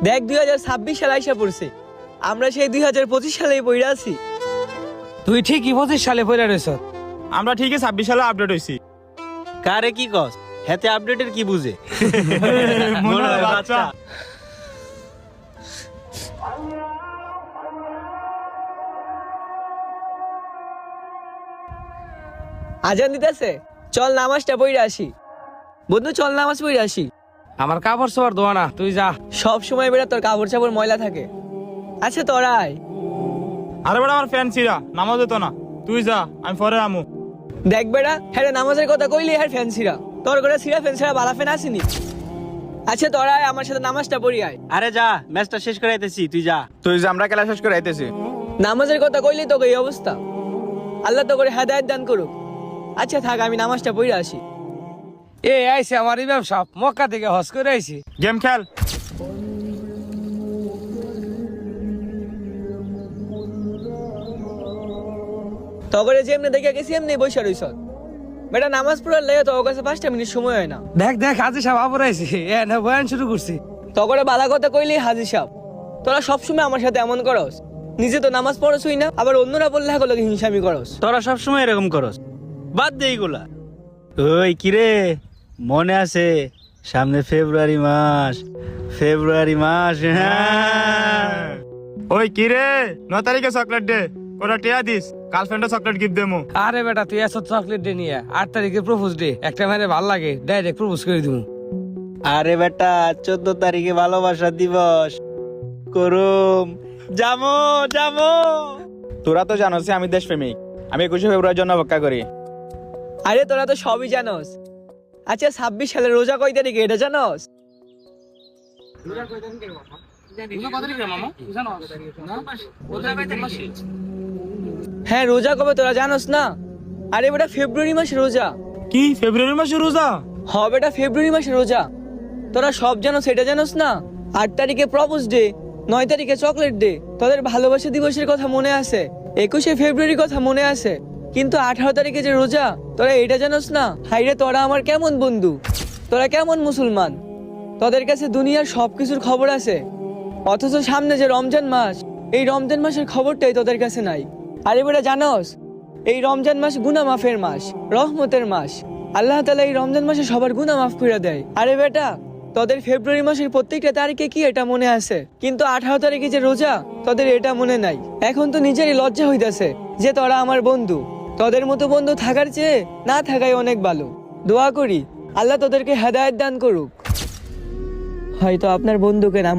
দেখ 2026 সাল আইসা পড়ছে, আমরা সেই 2025 সালেই পড়ে আছি। তুই ঠিকই 25 সালে পড়ে রয়েছ। আমরা ঠিকই 26 সালে আপডেট হইছি। কারে কি কস, হেতে আপডেটের কি বুঝে? মনে হয় বাচ্চা। আজান দিতেছে, চল নামাজটা পড়ে আসি। বন্ধু চল নামাজ পড়ে আসি। আমার কাপড় চোপড় ধোয়া না, তুই যা। সব সময় বেড়া তোর কাপড় চাপড় ময়লা থাকে। আচ্ছা তোরা আয়। আরে বেটা আমার ফ্যান ছিড়া, নামাজ হতো না, তুই যা, আমি পরে আমু। দেখ বেড়া, হ্যাঁ নামাজের কথা কইলি হ্যাঁ ফ্যান্সিরা, তোর করে সিরা ফ্যান্সিরা বালা ফ্যান আসেনি। আচ্ছা তোরা আয়, আমার সাথে নামাজটা পড়ি আয়। আরে যা, ম্যাচটা শেষ করে আইতেছি, তুই যা। তুই যে আমরা খেলা শেষ করে আইতেছি। নামাজের কথা কইলি তোকে এই অবস্থা, আল্লাহ তো করে হেদায়েত দান করুক। আচ্ছা থাক, আমি নামাজটা পড়ে আসি। এ আইছে আমার ইমাম সাহেব, মক্কা থেকে হজ করে আইছে। গেম খেল। তগরে যে এমনি দেখে গেছি এমনি বসে রইছ। বেটা নামাজ পড়ার লেগে তোর কাছে 5টা মিনিট সময় হয় না। দেখ দেখ হাজি সাহেব আবার আইছে, এ না বয়ান শুরু করছি। তগরে বালা কথা কইলি হাজি সাহেব, তোরা সবসময় আমার সাথে এমন করস। নিজে তো নামাজ পড়ছই না, আবার অন্যরা বললে হ্যাঁ লোকে হিংসামি করস। তোরা সবসময় এরকম করস, বাদ দে এইগুলা। ওই কিরে, মনে আছে সামনে ফেব্রুয়ারি মাস? হ্যাঁ। ওই কি রে, 9 তারিখে চকলেট দে, ওরা টিয়া দিস, গার্লফ্রেন্ডে চকলেট গিফট দেমু। আরে বেটা তুই এত চকলেট দে নিয়ে 8 তারিখে প্রপোজ ডে, একটা মানে ভাল লাগে ডাইরেক্ট প্রপোজ করে দিমু। আরে বেটা 14 তারিখে ভালোবাসা দিবস করুম, জামো জামো। তোরা তো জানোস যে আমি দেশপ্রেমিক, আমি 21শে ফেব্রুয়ারির জন্য অপেক্ষা করি। আরে তোরা তো সবই জানোস। আচ্ছা 26 সালের রোজা কয় তারিখে এটা জানোস? হ্যাঁ রোজা কবে তোরা জানোস না? আরে বেটা ফেব্রুয়ারি মাসে রোজা। কি ফেব্রুয়ারি মাসে রোজা? হ বেটা ফেব্রুয়ারি মাসে রোজা। তোরা সব জানোস, এটা জানোস না? 8 তারিখে প্রপোজ ডে, 9 তারিখে চকলেট ডে। তোদের ভালোবাসা দিবসের কথা মনে আছে, 21শে ফেব্রুয়ারির কথা মনে আছে, কিন্তু 18 তারিখে যে রোজা, তোরা এটা জানোস না? হাইরে তোরা আমার কেমন বন্ধু, তোরা কেমন মুসলমান, তোদের কাছে দুনিয়ার সবকিছুর খবর আছে, অথচ সামনে যে রমজান মাস, এই রমজান মাসের খবরটাই তোদের কাছে নাই। আরে বেটা জানোস, এই রমজান মাস গুনাহ মাফের মাস, রহমতের মাস। আল্লাহ তাআলা এই রমজান মাসে সবার গুনাহ মাফ করে দেয়। আরে বেটা তোদের ফেব্রুয়ারি মাসের প্রত্যেকটা তারিখে কি এটা মনে আছে, কিন্তু 18 তারিখে যে রোজা তোদের এটা মনে নাই। এখন তো নিজেরই লজ্জা হইতাছে যে তোরা আমার বন্ধু। তোদের মতো বন্ধু থাকার চেয়ে না থাকাই অনেক ভালো। দোয়া করি আল্লাহ তোদেরকে হেদায়েত দান করুক। হয়তো আপনার বন্ধুকে নাম